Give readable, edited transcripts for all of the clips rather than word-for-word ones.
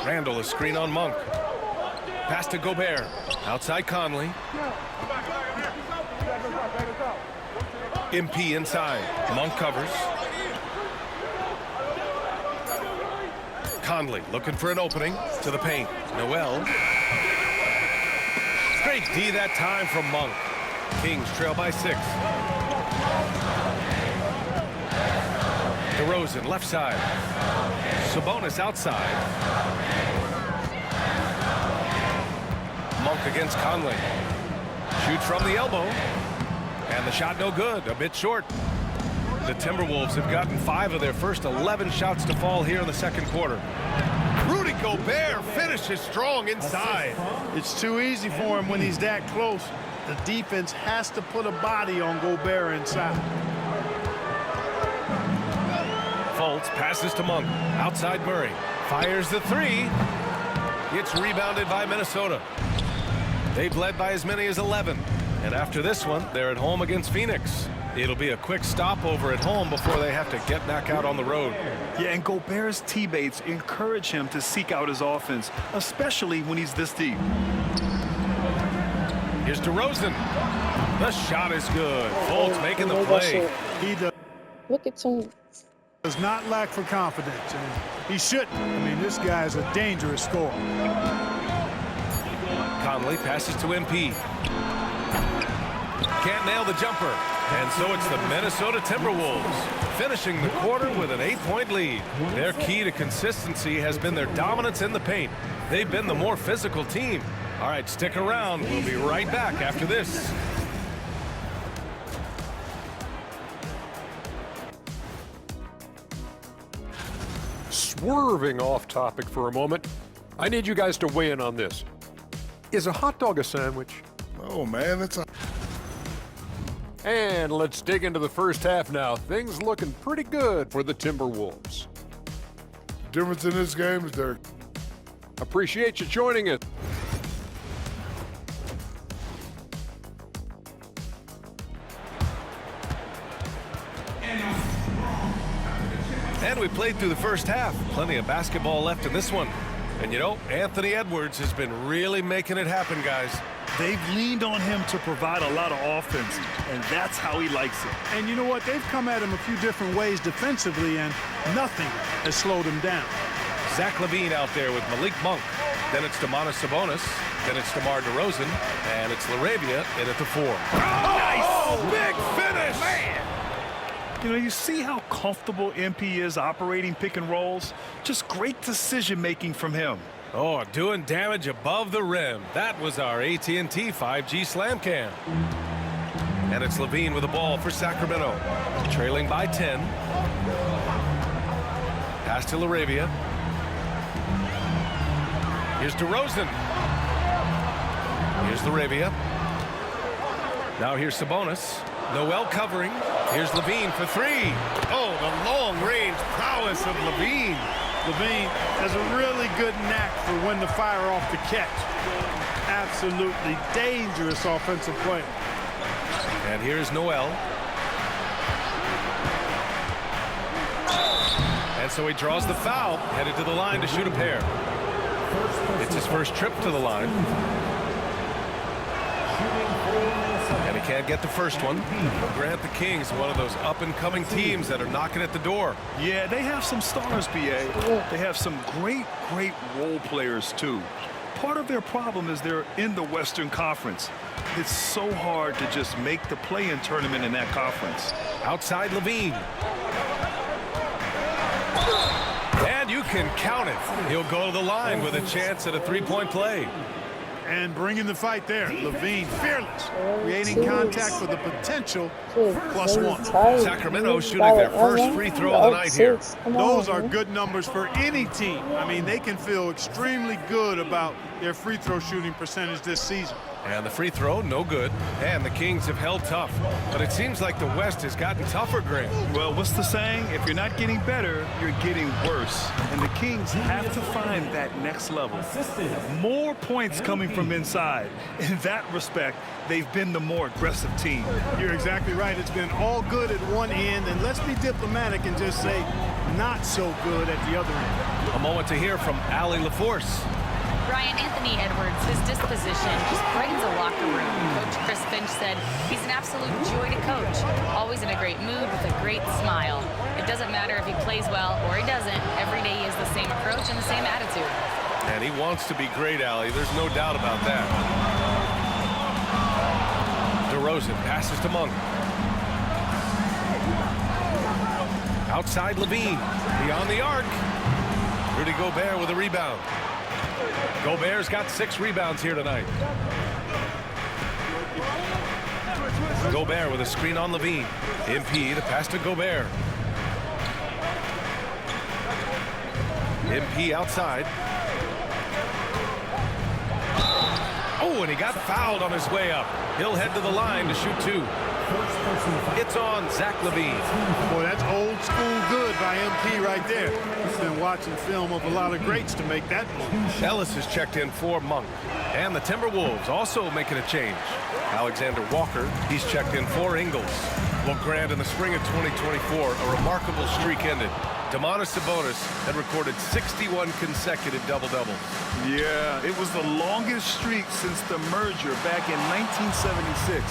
Randall a screen on Monk. Pass to Gobert. Outside Conley. MP inside. Monk covers. Conley looking for an opening to the paint. Noel. Great D that time from Monk. Kings trail by 6. DeRozan left side. Sabonis outside. Monk against Conley. Shoots from the elbow. And the shot no good. A bit short. The Timberwolves have gotten 5 of their first 11 shots to fall here in the second quarter. Rudy Gobert finishes strong inside. It's too easy for him when he's that close. The defense has to put a body on Gobert inside. Fultz passes to Monk. Outside Murray. Fires the 3. It's rebounded by Minnesota. They've led by as many as 11. And after this one, they're at home against Phoenix. It'll be a quick stopover at home before they have to get back out on the road. Yeah, and Gobert's teammates encourage him to seek out his offense, especially when he's this deep. Here's DeRozan. The shot is good. Fultz making the play. He Look at him. does not lack for confidence, and he shouldn't. I mean, this guy is a dangerous scorer. Conley passes to MP. Can't nail the jumper. And so it's the Minnesota Timberwolves finishing the quarter with an 8-point lead. Their key to consistency has been their dominance in the paint. They've been the more physical team. All right, stick around. We'll be right back after this. Swerving off topic for a moment, I need you guys to weigh in on this. Is a hot dog a sandwich? Oh, man, it's a... And let's dig into the first half now. Things looking pretty good for the Timberwolves. difference in this game is they're... Appreciate you joining us. And we played through the first half. Plenty of basketball left in this one. And you know, Anthony Edwards has been really making it happen, guys. They've leaned on him to provide a lot of offense, and that's how he likes it. And you know what? They've come at him a few different ways defensively, and nothing has slowed him down. Zach LaVine out there with Malik Monk. Then it's Domantas Sabonis. Then it's DeMar DeRozan. And it's LaRavia in at the 4. Nice! Big finish! Man! You know, you see how comfortable MP is operating pick and rolls? Just great decision-making from him. Oh, doing damage above the rim. That was our AT&T 5G slam cam. And it's LaVine with the ball for Sacramento. Trailing by 10. Pass to LaRavia. Here's DeRozan. Here's LaRavia. Now here's Sabonis. Noel covering. Here's LaVine for 3. Oh, the long-range prowess of LaVine. LaVine has a really good knack for when to fire off the catch. Absolutely dangerous offensive player. And here's Noel. And so he draws the foul, headed to the line to shoot a pair. It's his first trip to the line. And he can't get the first one. Grant the Kings, one of those up-and-coming teams that are knocking at the door. Yeah, they have some stars, BA. They have some great role players, too. Part of their problem is they're in the Western Conference. It's so hard to just make the play-in tournament in that conference. Outside LaVine. And you can count it. He'll go to the line with a chance at a three-point play. And bringing the fight there. LaVine fearless. Creating contact for the potential +1. Sacramento shooting their first free throw of the night here. Those are good numbers for any team. I mean, they can feel extremely good about their free throw shooting percentage this season. And the free throw, no good. And the Kings have held tough. But it seems like the West has gotten tougher, Greg. Well, what's the saying? If you're not getting better, you're getting worse. And the Kings have to find that next level. More points coming from inside. In that respect, they've been the more aggressive team. You're exactly right. It's been all good at one end, and let's be diplomatic and just say not so good at the other end. A moment to hear from Allie LaForce. Brian, Anthony Edwards, his disposition just brightens a locker room. Coach Chris Finch said he's an absolute joy to coach. Always in a great mood with a great smile. It doesn't matter if he plays well or he doesn't. Every day he has the same approach and the same attitude. And he wants to be great, Allie. There's no doubt about that. DeRozan passes to Monk. Outside Levine. Beyond the arc. Rudy Gobert with a rebound. Gobert's got 6 rebounds here tonight. Gobert with a screen on Levine. MP, the pass to Gobert. MP outside. Oh, and he got fouled on his way up. He'll head to the line to shoot 2. It's on Zach LaVine. Boy, that's old school good by MP right there. He's been watching film of a lot of greats to make that move. Ellis has checked in for Monk. And the Timberwolves also making a change. Alexander Walker, he's checked in for Ingles. Well, Grant, in the spring of 2024, a remarkable streak ended. Domantas Sabonis had recorded 61 consecutive double-doubles. Yeah, it was the longest streak since the merger back in 1976.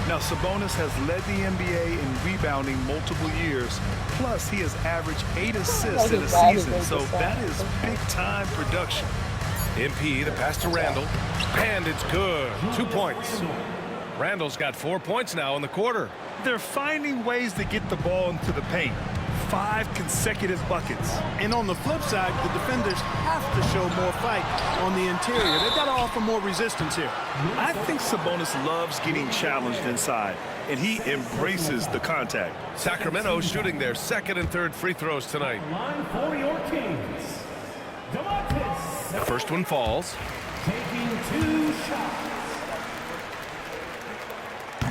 Now, Sabonis has led the NBA in rebounding multiple years. Plus, he has averaged 8 assists in a season, so that is big-time production. MP, the pass to Randall, and it's good. 2 points. Randall's got 4 points now in the quarter. They're finding ways to get the ball into the paint. 5 consecutive buckets. And on the flip side, the defenders have to show more fight on the interior. They've got to offer more resistance here. I think Sabonis loves getting challenged inside, and he embraces the contact. Sacramento shooting their 2nd and 3rd free throws tonight. Line for your Kings. Domantas. The first one falls. Taking 2 shots.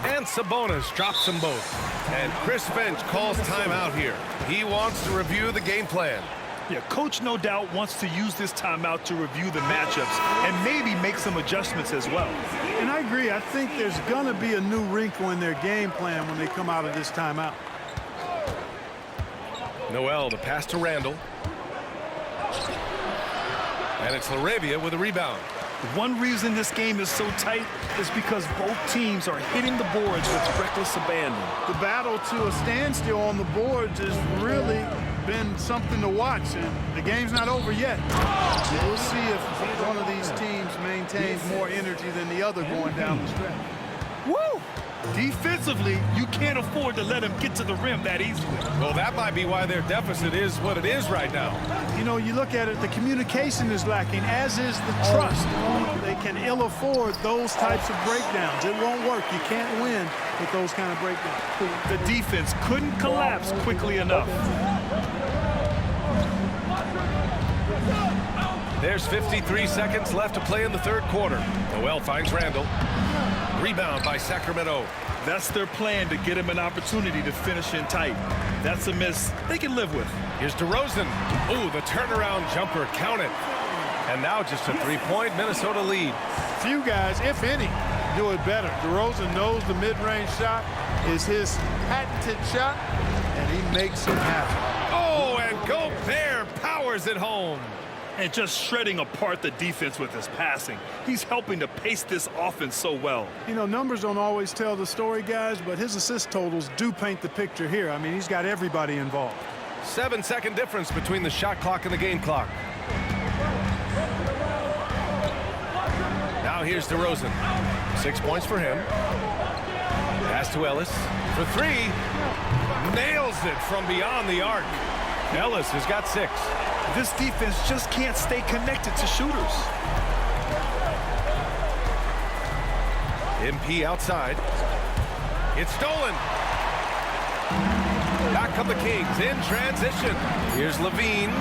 And Sabonis drops them both. And Chris Finch calls timeout here. He wants to review the game plan. Yeah, Coach no doubt wants to use this timeout to review the matchups and maybe make some adjustments as well. And I agree. I think there's going to be a new wrinkle in their game plan when they come out of this timeout. Noel, the pass to Randall. And it's LaRavia with a rebound. One reason this game is so tight is because both teams are hitting the boards with reckless abandon. The battle to a standstill on the boards has really been something to watch, and the game's not over yet. We'll see if one of these teams maintains more energy than the other going down the stretch. Woo! Defensively, you can't afford to let them get to the rim that easily. Well, that might be why their deficit is what it is right now. You know, you look at it, the communication is lacking, as is the trust. They can ill afford those types of breakdowns. It won't work. You can't win with those kind of breakdowns. The defense couldn't collapse quickly enough. There's 53 seconds left to play in the 3rd quarter. Noel finds Randall. Rebound by Sacramento. That's their plan, to get him an opportunity to finish in tight. That's a miss they can live with. Here's DeRozan. Ooh, the turnaround jumper counted. And now just a 3-point Minnesota lead. Few guys, if any, do it better. DeRozan knows the mid-range shot is his patented shot, and he makes it happen. Oh, and Gobert powers it home. And just shredding apart the defense with his passing. He's helping to pace this offense so well. You know, numbers don't always tell the story, guys, but his assist totals do paint the picture here. I mean, he's got everybody involved. 7-second difference between the shot clock and the game clock. Now here's DeRozan. 6 points for him. Pass to Ellis for 3. Nails it from beyond the arc. Ellis has got 6. This defense just can't stay connected to shooters. MP outside. It's stolen. Back come the Kings in transition. Here's Levine.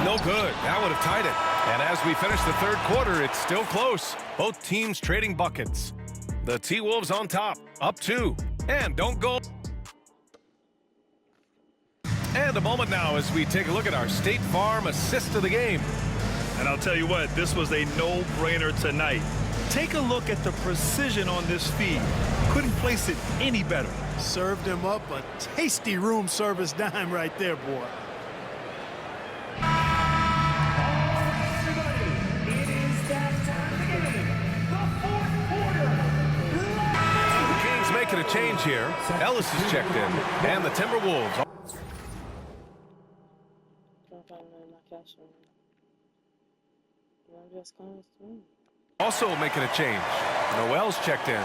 No good. That would have tied it. And as we finish the third quarter, it's still close. Both teams trading buckets. The T-Wolves on top, up 2. And don't go. And a moment now as we take a look at our State Farm assist of the game. And I'll tell you what, this was a no-brainer tonight. Take a look at the precision on this feed. Couldn't place it any better. Served him up a tasty room service dime right there, boy. It is that time again. The fourth quarter. The Kings making a change here. Ellis is checked in. And the Timberwolves. Also making a change. Noel's checked in.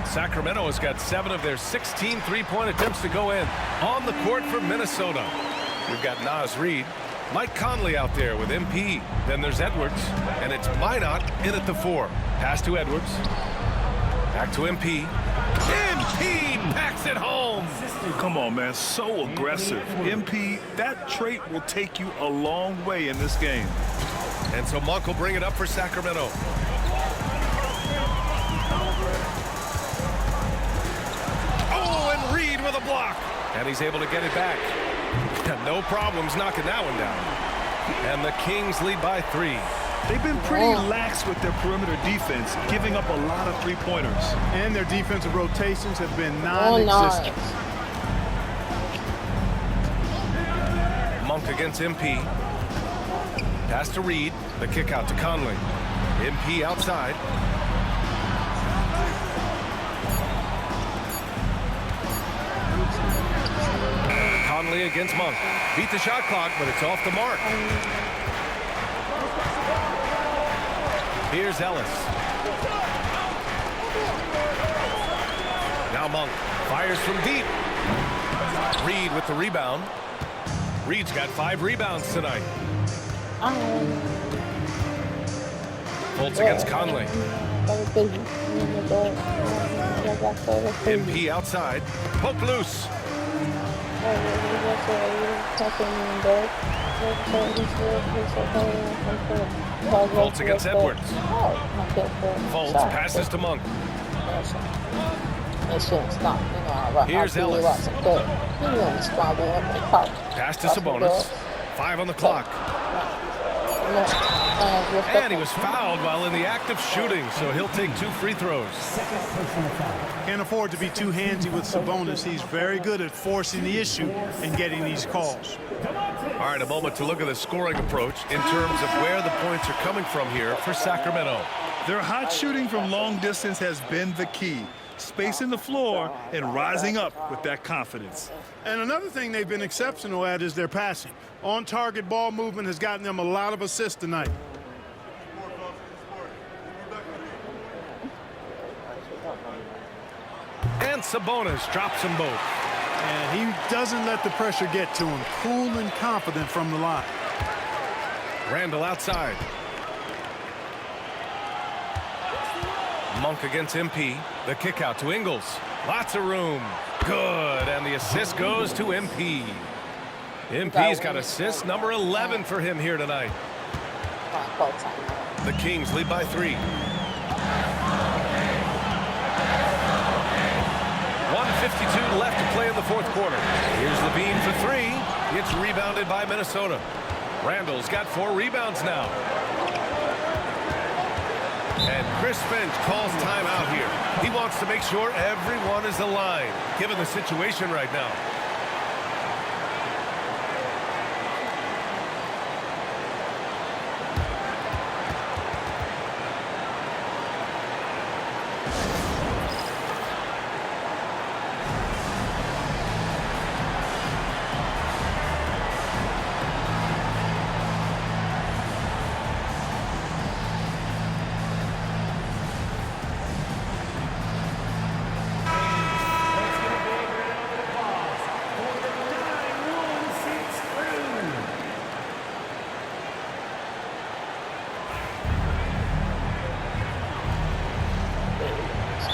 Sacramento has got 7 of their 16 three-point attempts to go in. On the court for Minnesota, we've got Naz Reid, Mike Conley out there with MP. Then there's Edwards, and it's Minot in at the 4. Pass to Edwards. Back to MP. MP packs it home. Come on, man. So aggressive. MP, that trait will take you a long way in this game. And so Monk will bring it up for Sacramento. Oh, and Reid with a block. And he's able to get it back. No problems knocking that one down. And the Kings lead by 3. They've been pretty lax with their perimeter defense, giving up a lot of three-pointers. And their defensive rotations have been non-existent. Monk against MP. Pass to Reid. The kick out to Conley. MP outside. Conley against Monk. Beat the shot clock, but it's off the mark. Here's Ellis. Now Monk fires from deep. Reid with the rebound. Reid's got 5 rebounds tonight. Fultz against Conley. MP outside. Poke loose. Fultz against Edwards. Fultz passes to Monk. Here's Ellis. Pass to Sabonis. 5 on the clock. And he was fouled while in the act of shooting, so he'll take 2 free throws. Can't afford to be too handsy with Sabonis. He's very good at forcing the issue and getting these calls. All right, a moment to look at the scoring approach in terms of where the points are coming from here for Sacramento. Their hot shooting from long distance has been the key. Spacing the floor and rising up with that confidence. And another thing they've been exceptional at is their passing. On-target ball movement has gotten them a lot of assists tonight. And Sabonis drops them both. And he doesn't let the pressure get to him. Cool and confident from the line. Randall outside. Monk against MP. The kick out to Ingles. Lots of room. Good. And the assist goes to MP. MP's got assist number 11 for him here tonight. The Kings lead by 3. 1:52 left to play in the fourth quarter. Here's Levine for 3. It's rebounded by Minnesota. Randall's got 4 rebounds now. And Chris Finch calls timeout here. He wants to make sure everyone is aligned, given the situation right now.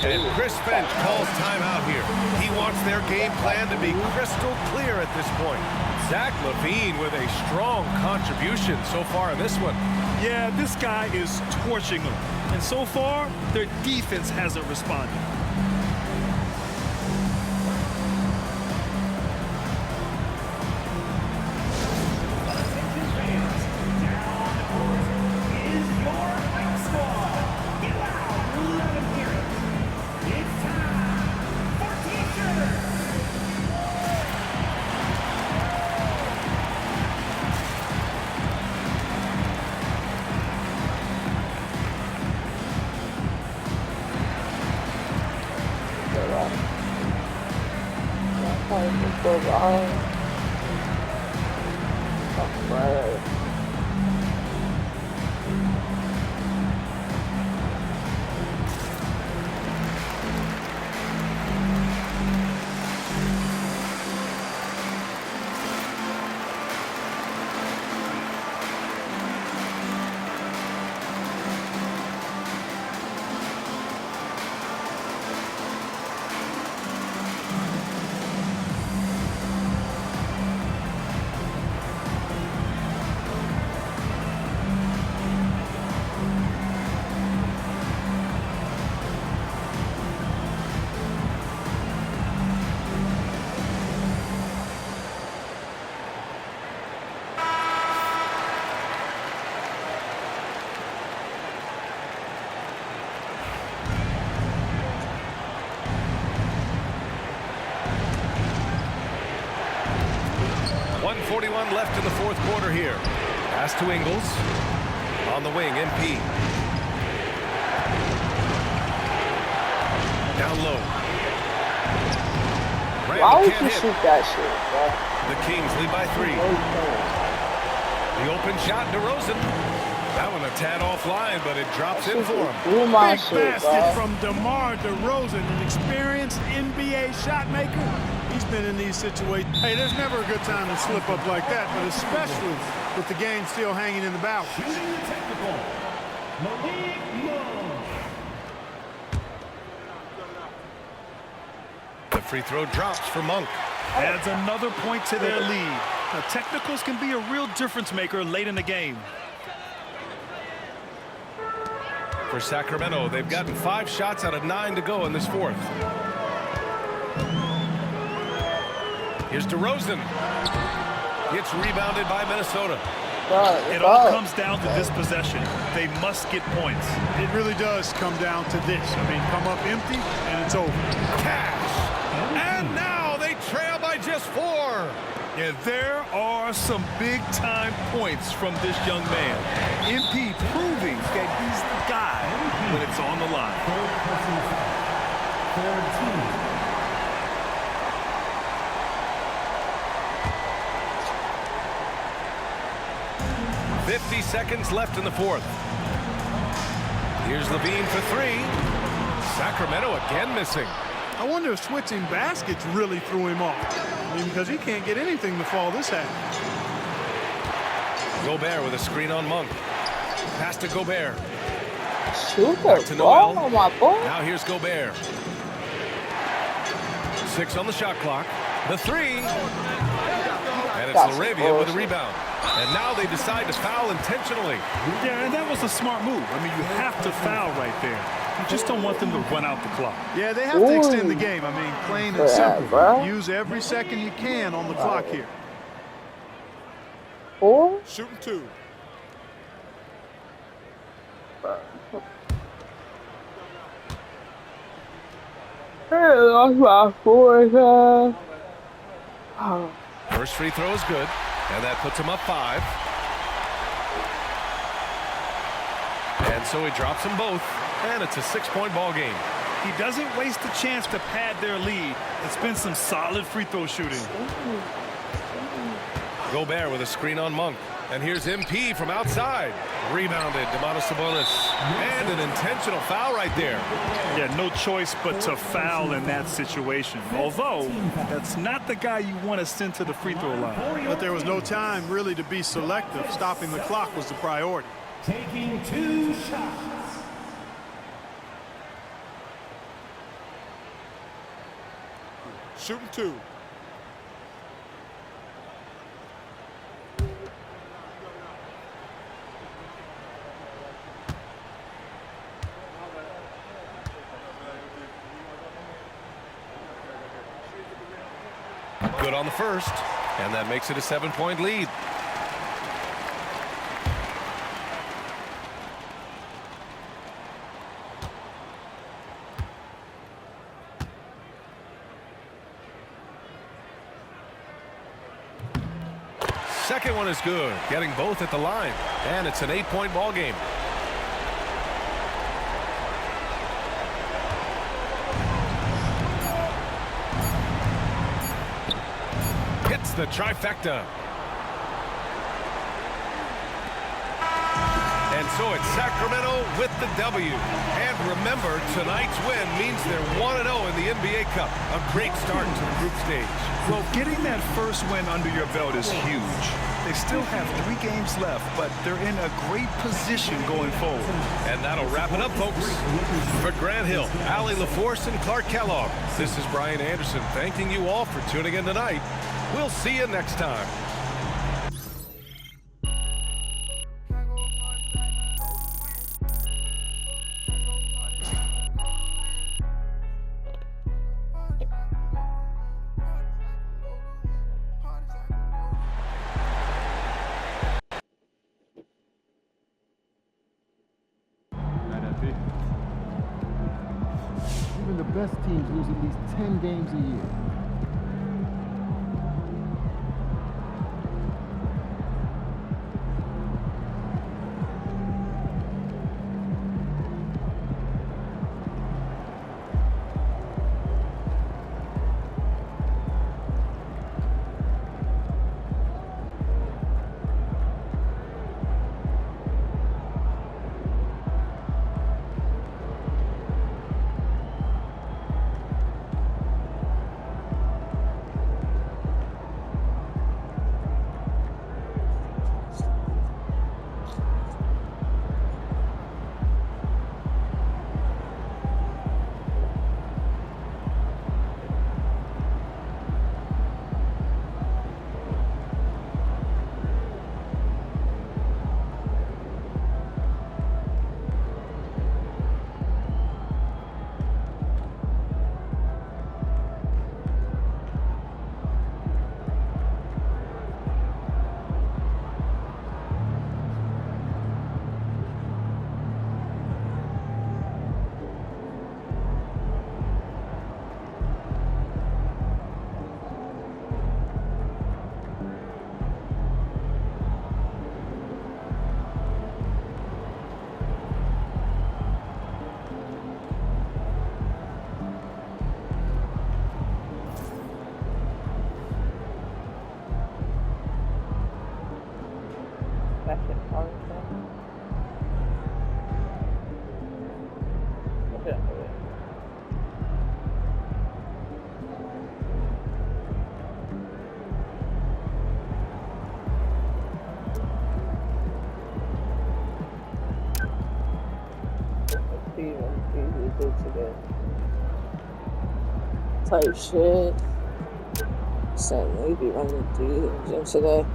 And Chris Finch calls timeout here. He wants their game plan to be crystal clear at this point. Zach LaVine with a strong contribution so far in this one. Yeah, this guy is torching them. And so far, their defense hasn't responded. .41 left in the fourth quarter here. Pass to Ingles. On the wing, MP. Down low. Why would you shoot that shit, bro? The Kings lead by 3. The open shot, DeRozan. That one a tad offline, but it drops in for him. Big basket from DeMar DeRozan, an experienced NBA shot maker. He's been in these situations. Hey, there's never a good time to slip up like that, but especially with the game still hanging in the balance. The free throw drops for Monk. Adds another point to their lead. Now, technicals can be a real difference maker late in the game. For Sacramento, they've gotten 5 shots out of 9 to go in this fourth. Here's DeRozan. Gets rebounded by Minnesota. It all comes down to this possession. They must get points. It really does come down to this. I mean, come up empty, and it's over. Cash. And now they trail by just 4. And there are some big-time points from this young man. MP proving that he's the guy when it's on the line. 50 seconds left in the fourth. Here's LaVine for 3. Sacramento again missing. I wonder if switching baskets really threw him off. I mean, because he can't get anything to fall this half. Gobert with a screen on Monk. Pass to Gobert. Back to Noel. My boy. Now here's Gobert. 6 on the shot clock. The 3. And it's Laravia with a rebound. And now they decide to foul intentionally. Yeah, and that was a smart move. I mean, you have to foul right there. You just don't want them to run out the clock. Yeah, they have to extend the game. I mean, plain and simple. Use every second you can on the clock here. 4? Shooting 2. That's my 4. First free throw is good, and that puts him up 5. And so he drops them both, and it's a 6-point ball game. He doesn't waste a chance to pad their lead. It's been some solid free throw shooting. Gobert with a screen on Monk. And here's MP from outside. Rebounded, Domantas Sabonis. And an intentional foul right there. Yeah, no choice but to foul in that situation. Although, that's not the guy you want to send to the free throw line. But there was no time really to be selective. Stopping the clock was the priority. Taking 2 shots. Shooting 2. Good on the first, and that makes it a 7-point lead. Second one is good, getting both at the line, and it's an 8-point ball game. Hits the trifecta. And so it's Sacramento with the W. And remember, tonight's win means they're 1-0 in the NBA Cup. A great start to the group stage. Well, getting that first win under your belt is huge. They still have 3 games left, but they're in a great position going forward. And that'll wrap it up, folks. For Grant Hill, Allie LaForce, and Clark Kellogg, this is Brian Anderson thanking you all for tuning in tonight. We'll see you next time. Even the best teams lose at least 10 games a year. Type shit. So maybe running through the gym today.